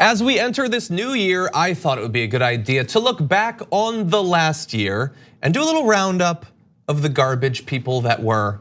As we enter this new year, I thought it would be a good idea to look back on the last year and do a little roundup of the garbage people that were.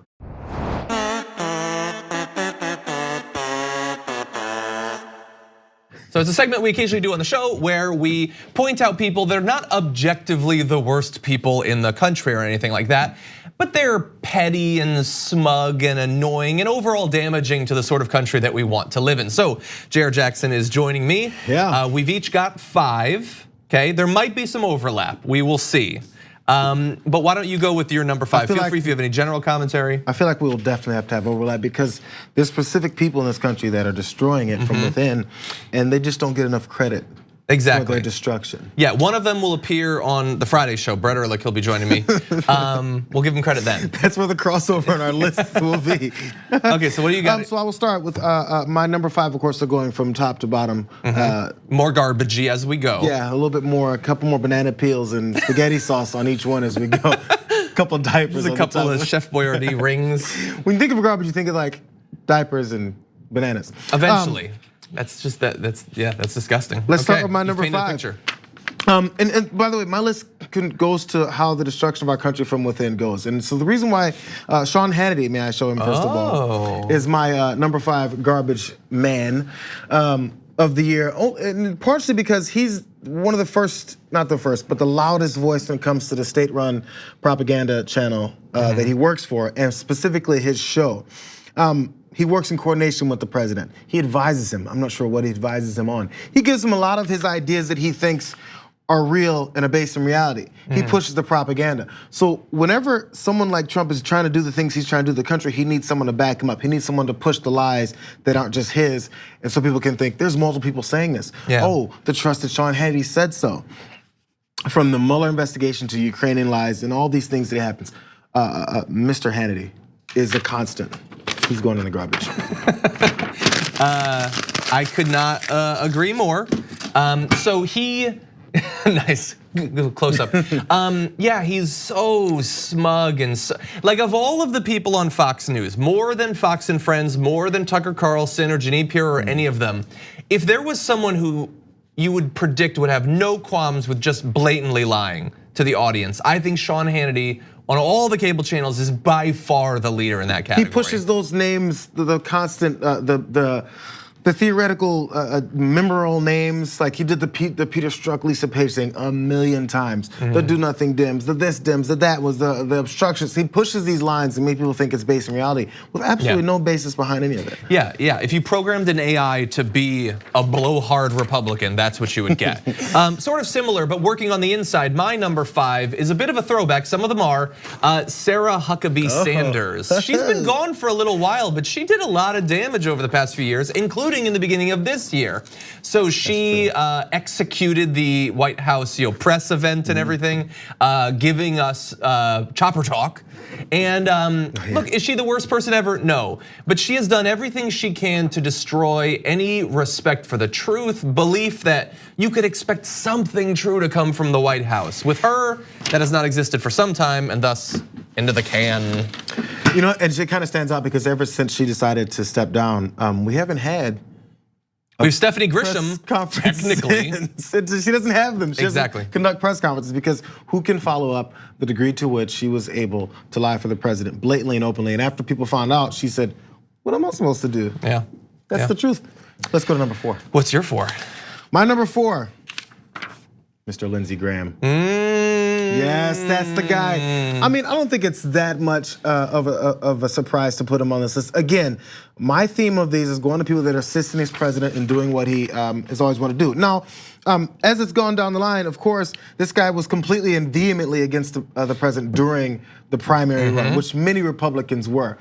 So it's a segment we occasionally do on the show where we point out people that are not objectively the worst people in the country or anything like that, but they're petty and smug and annoying and overall damaging to the sort of country that we want to live in. So J.R. Jackson is joining me. Yeah. We've each got 5, okay? There might be some overlap, we will see. But why don't you go with your number 5? Feel free if you have any general commentary. I feel like we will definitely have to have overlap because there's specific people in this country that are destroying it from within, and they just don't get enough credit. Exactly. For their destruction. Yeah, one of them will appear on the Friday show. Brett Ehrlich, he'll be joining me. We'll give him credit then. That's where the crossover on our list will be. Okay, so what do you got? So I will start with my number 5, of course, so going from top to bottom. More garbagey as we go. Yeah, a little bit more, a couple more banana peels and spaghetti sauce on each one as we go. A couple of diapers. There's a couple of Chef Boyardee rings. When you think of garbage, you think of like diapers and bananas. Eventually. That's just that's disgusting. Let's start with my number 5. Picture. And by the way, my list goes to how the destruction of our country from within goes. And so the reason why Sean Hannity, may I show him first of all, is my number 5 garbage man of the year. And partially because he's one of the first, not the first, but the loudest voice when it comes to the state-run propaganda channel that he works for, and specifically his show. He works in coordination with the president. He advises him. I'm not sure what he advises him on. He gives him a lot of his ideas that he thinks are real and are based in reality. He pushes the propaganda. So whenever someone like Trump is trying to do the things he's trying to do to the country, he needs someone to back him up. He needs someone to push the lies that aren't just his, and so people can think, there's multiple people saying this. Yeah. Oh, the trusted Sean Hannity said so. From the Mueller investigation to Ukrainian lies and all these things that happens, Mr. Hannity is a constant. He's going in the garbage. I could not agree more. So he, nice, close up. Yeah, he's so smug and like of all of the people on Fox News, more than Fox and Friends, more than Tucker Carlson or Jeanine Pirro or any of them, if there was someone who you would predict would have no qualms with just blatantly lying to the audience, I think Sean Hannity on all the cable channels is by far the leader in that category. He pushes those names, the constant, the theoretical memorable names, like he did the Peter Strzok, Lisa Page thing a million times. The do nothing Dems, the this Dems, the that was the obstructions. He pushes these lines and make people think it's based in reality with absolutely no basis behind any of it. Yeah. If you programmed an AI to be a blowhard Republican, that's what you would get. Sort of similar, but working on the inside. My number 5 is a bit of a throwback. Some of them are Sarah Huckabee Sanders. She's been gone for a little while, but she did a lot of damage over the past few years, including in the beginning of this year. So she executed the White House press event and everything, giving us chopper talk. And look, is she the worst person ever? No, but she has done everything she can to destroy any respect for the truth, belief that you could expect something true to come from the White House. With her, that has not existed for some time, and thus into the can. And she kind of stands out because ever since she decided to step down, we haven't had. We have Stephanie Grisham, technically. She doesn't have them. She exactly. doesn't conduct press conferences because who can follow up the degree to which she was able to lie for the president blatantly and openly? And after people found out, she said, what am I supposed to do? Yeah. That's the truth. Let's go to number 4. What's your 4? My number 4, Mr. Lindsey Graham. Yes, that's the guy. I mean, I don't think it's that much of a surprise to put him on this list. Again, my theme of these is going to people that are assisting his president and doing what he has always wanted to do. Now, as it's gone down the line, of course, this guy was completely and vehemently against the president during the primary run, which many Republicans were.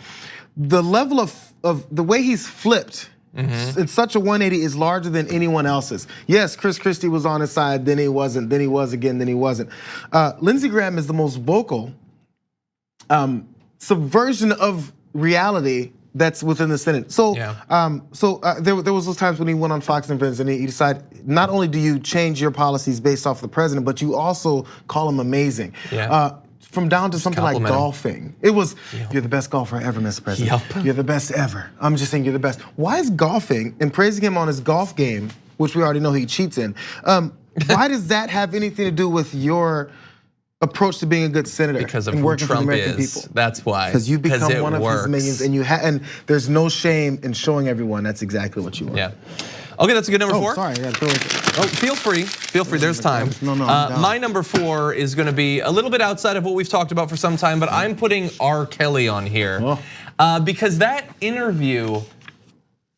The level of the way he's flipped, it's such a 180 is larger than anyone else's. Yes, Chris Christie was on his side, then he wasn't, then he was again, then he wasn't. Lindsey Graham is the most vocal subversion of reality that's within the Senate. So, there was those times when he went on Fox and Friends and he decided not only do you change your policies based off the president, but you also call him amazing. From down to something like golfing. It was, you're the best golfer ever, Mr. President. You're the best ever. I'm just saying you're the best. Why is golfing and praising him on his golf game which we already know he cheats in. Why does that have anything to do with your approach to being a good senator? Because of and who working for the Trump American is. people? That's why. Because you've become one of works. his minions, and there's no shame in showing everyone that's exactly what you are. Yeah. Okay, that's a good number 4. Sorry, I gotta Oh, feel free. There's time. No, my number 4 is going to be a little bit outside of what we've talked about for some time, but I'm putting R. Kelly on here because that interview.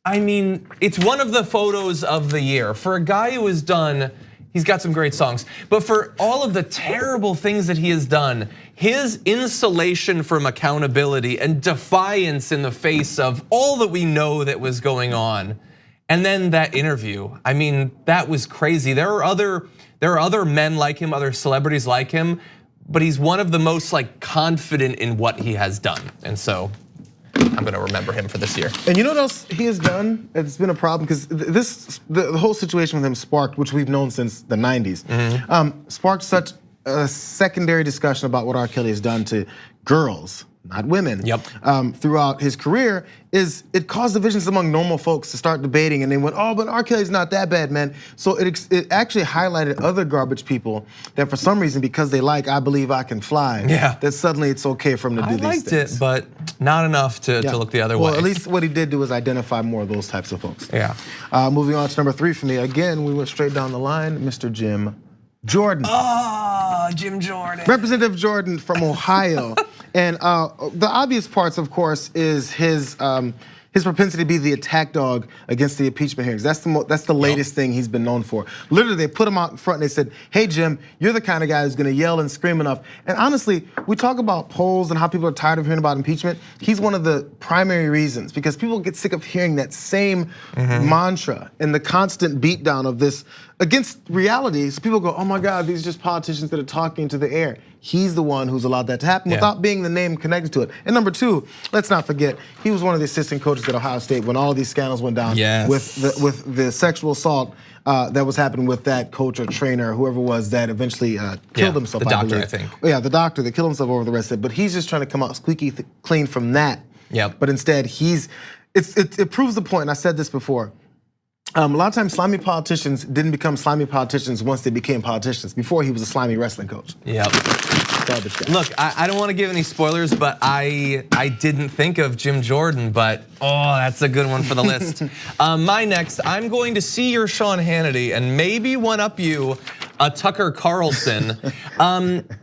I mean, it's one of the photos of the year for a guy who has done. He's got some great songs, but for all of the terrible things that he has done, his insulation from accountability and defiance in the face of all that we know that was going on. And then that interview, I mean, that was crazy. There are other men like him, other celebrities like him, but he's one of the most confident in what he has done. And so I'm gonna remember him for this year. And you know what else he has done? It's been a problem because the whole situation with him sparked, which we've known since the 90s, sparked such a secondary discussion about what R. Kelly has done to girls, not women, throughout his career, is it caused divisions among normal folks to start debating, and they went, oh, but R. Kelly's not that bad, man. So it actually highlighted other garbage people that for some reason, because they like I Believe I Can Fly, that suddenly it's okay for him to do these things. I liked it, but not enough to look the other way. Well, at least what he did do was identify more of those types of folks. Yeah. Moving on to number 3 for me. Again, we went straight down the line, Mr. Jim Jordan. Oh, Jim Jordan. Representative Jordan from Ohio. And the obvious parts, of course, is his propensity to be the attack dog against the impeachment hearings. That's the latest thing he's been known for. Literally, they put him out in front and they said, hey, Jim, you're the kind of guy who's gonna yell and scream enough. And honestly, we talk about polls and how people are tired of hearing about impeachment. He's one of the primary reasons, because people get sick of hearing that same mantra and the constant beatdown of this against reality. So people go, oh my God, these are just politicians that are talking to the air. He's the one who's allowed that to happen without being the name connected to it. And number 2, let's not forget, he was one of the assistant coaches at Ohio State when all these scandals went down with the sexual assault that was happening with that coach or trainer, whoever it was that eventually killed himself. The doctor, I think. Yeah, the doctor that killed himself over the rest of it. But he's just trying to come out squeaky clean from that. But instead, it proves the point, and I said this before. A lot of times, slimy politicians didn't become slimy politicians once they became politicians. Before, he was a slimy wrestling coach. Look, I don't want to give any spoilers, but I didn't think of Jim Jordan, but that's a good one for the list. My next, I'm going to see your Sean Hannity and maybe one up you, a Tucker Carlson.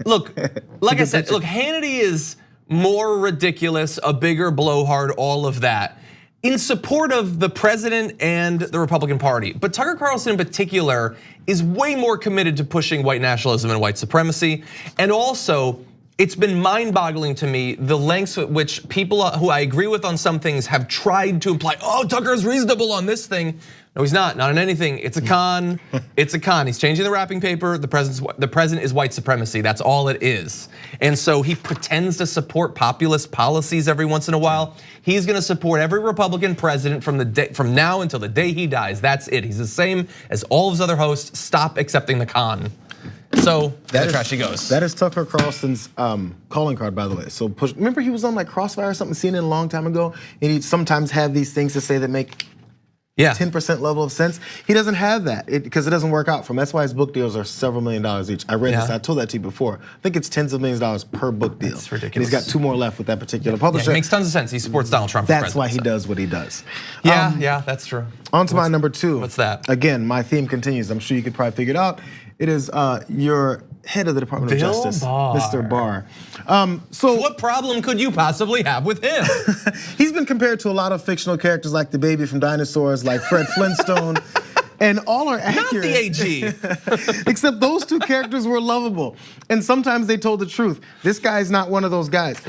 Look, like I said, look, Hannity is more ridiculous, a bigger blowhard, all of that, in support of the president and the Republican Party. But Tucker Carlson in particular is way more committed to pushing white nationalism and white supremacy. And also, it's been mind-boggling to me the lengths at which people who I agree with on some things have tried to imply, oh, Tucker's reasonable on this thing. No, he's not on anything. It's a con, it's a con. He's changing the wrapping paper. The president is white supremacy, that's all it is. And so he pretends to support populist policies every once in a while. He's gonna support every Republican president from now until the day he dies, that's it. He's the same as all of his other hosts, stop accepting the con. So the trash he goes. That is Tucker Carlson's calling card, by the way. So remember he was on Crossfire or something, CNN a long time ago, and he'd sometimes have these things to say that make 10% level of sense. He doesn't have that because it doesn't work out for him. That's why his book deals are several $1 million each. I read this, I told that to you before. I think it's tens of millions of dollars per book deal. That's ridiculous. And he's got 2 more left with that particular publisher. It makes tons of sense. He supports Donald Trump. That's why he does what he does. Yeah, that's true. On to my number 2. What's that? Again, my theme continues. I'm sure you could probably figure it out. It is your head of the Department of Justice, Mr. Barr. So what problem could you possibly have with him? He's been compared to a lot of fictional characters like the baby from Dinosaurs, like Fred Flintstone, and all are accurate. Not the AG. Except those 2 characters were lovable, and sometimes they told the truth. This guy's not one of those guys.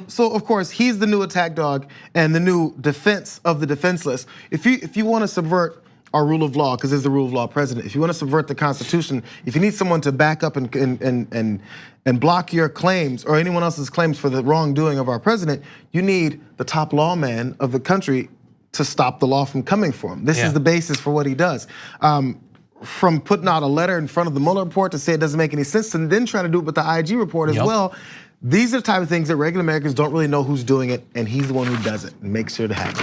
So of course he's the new attack dog and the new defense of the defenseless. If you want to subvert our rule of law, because it's the rule of law president. If you want to subvert the Constitution, if you need someone to back up and block your claims or anyone else's claims for the wrongdoing of our president, you need the top lawman of the country to stop the law from coming for him. This is the basis for what he does. From putting out a letter in front of the Mueller report to say it doesn't make any sense, and then trying to do it with the IG report as well. These are the type of things that regular Americans don't really know who's doing it, and he's the one who does it and makes sure to happen.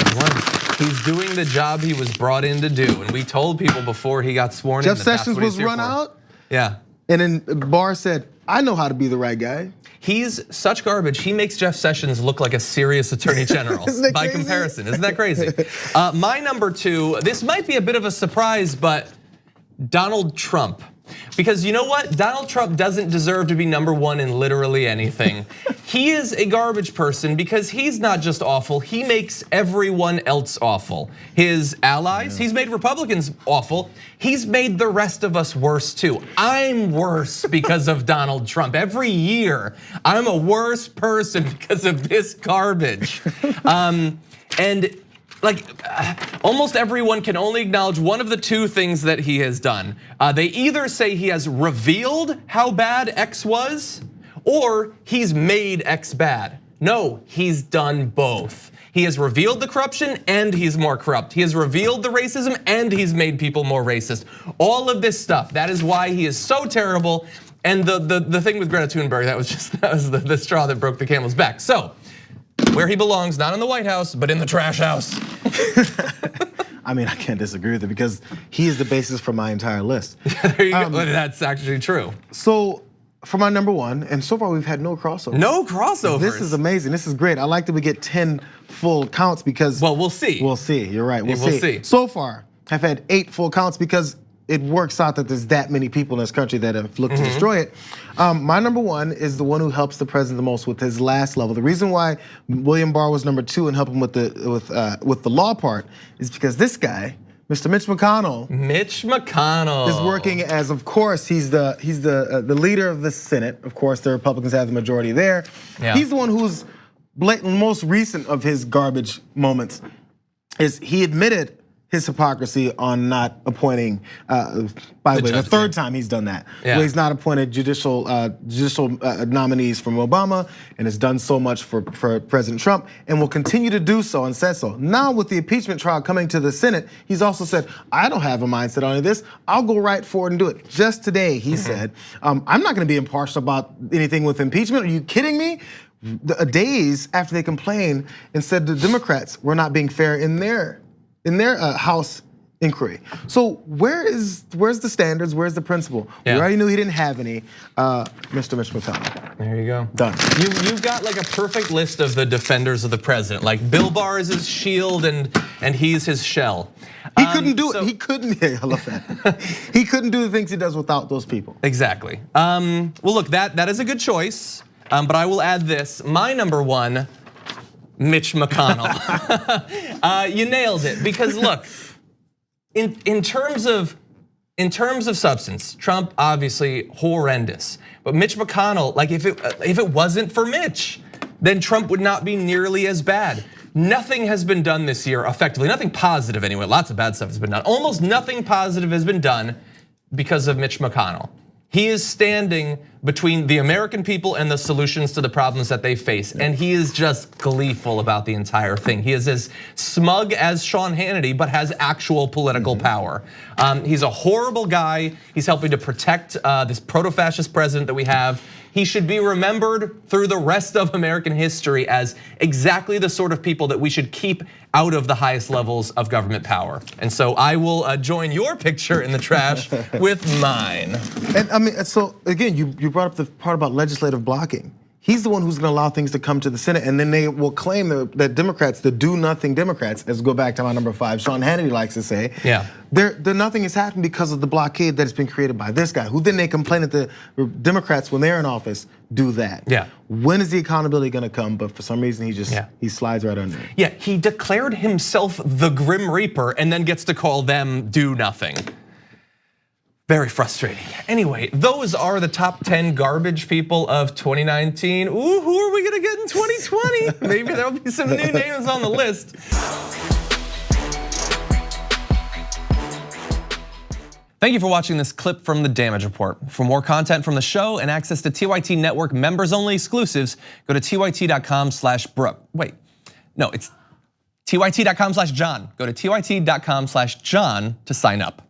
He's doing the job he was brought in to do, and we told people before he got sworn in. Jeff Sessions was run out. Yeah. And then Barr said, I know how to be the right guy. He's such garbage, he makes Jeff Sessions look like a serious attorney general by comparison. Isn't that crazy? My number 2, this might be a bit of a surprise, but Donald Trump. Because you know what? Donald Trump doesn't deserve to be number 1 in literally anything. He is a garbage person because he's not just awful, he makes everyone else awful. His allies, he's made Republicans awful. He's made the rest of us worse too. I'm worse because of Donald Trump. Every year, I'm a worse person because of this garbage. And like almost everyone can only acknowledge one of the 2 things that he has done. They either say he has revealed how bad X was, or he's made X bad. No, he's done both. He has revealed the corruption and he's more corrupt. He has revealed the racism and he's made people more racist. All of this stuff, that is why he is so terrible. And the thing with Greta Thunberg, that was the straw that broke the camel's back. So, where he belongs, not in the White House, but in the trash house. I mean, I can't disagree with it because he is the basis for my entire list. There you go, that's actually true. So, for my number 1, and so far we've had no crossovers. No crossovers. This is amazing, this is great. I like that we get 10 full counts because- Well, we'll see. We'll see, you're right, we'll see. So far, I've had 8 full counts because it works out that there's that many people in this country that have looked to destroy it. My number 1 is the one who helps the president the most with his last level. The reason why William Barr was number 2 and help him with the law part is because this guy, Mr. Mitch McConnell. Mitch McConnell is working as, of course, he's the leader of the Senate. Of course, the Republicans have the majority there. Yeah. He's the one who's most recent of his garbage moments is he admitted his hypocrisy on not appointing, by the way, the 3rd time he's done that. Yeah. Where he's not appointed judicial nominees from Obama and has done so much for President Trump and will continue to do so and said so. Now with the impeachment trial coming to the Senate, he's also said, I don't have a mindset on any of this, I'll go right forward and do it. Just today, he said, I'm not gonna be impartial about anything with impeachment, are you kidding me? Days after they complained and said the Democrats were not being fair in their House inquiry. So where's the standards? Where's the principle? Yeah. We already knew he didn't have any. Mr. Mitch McConnell. There you go. Done. You've got like a perfect list of the defenders of the president. Like Bill Barr is his shield and he's his shell. He couldn't do it. He couldn't. Yeah, I love that. He couldn't do the things he does without those people. Exactly. Well, look, that is a good choice. But I will add this. My number 1. Mitch McConnell. You nailed it because look, in terms of substance, Trump obviously horrendous. But Mitch McConnell, like if it wasn't for Mitch, then Trump would not be nearly as bad. Nothing has been done this year effectively, nothing positive anyway. Lots of bad stuff has been done. Almost nothing positive has been done because of Mitch McConnell. He is standing between the American people and the solutions to the problems that they face. And he is just gleeful about the entire thing. He is as smug as Sean Hannity, but has actual political power. He's a horrible guy. He's helping to protect this proto-fascist president that we have. He should be remembered through the rest of American history as exactly the sort of people that we should keep out of the highest levels of government power. And so I will join your picture in the trash with mine. And I mean, so again, you brought up the part about legislative blocking. He's the one who's gonna allow things to come to the Senate, and then they will claim that Democrats, the do-nothing Democrats, as we go back to my number 5, Sean Hannity likes to say, nothing has happened because of the blockade that has been created by this guy, who then they complain that the Democrats, when they're in office, do that. Yeah. When is the accountability gonna come? But for some reason, he slides right under it. Yeah, he declared himself the Grim Reaper and then gets to call them do nothing. Very frustrating. Anyway, those are the top 10 garbage people of 2019. Ooh, who are we gonna get in 2020? Maybe there'll be some new names on the list. Thank you for watching this clip from the Damage Report. For more content from the show and access to TYT Network members-only exclusives, go to tyt.com/Brooke. Wait, no, it's tyt.com/John. Go to tyt.com/John to sign up.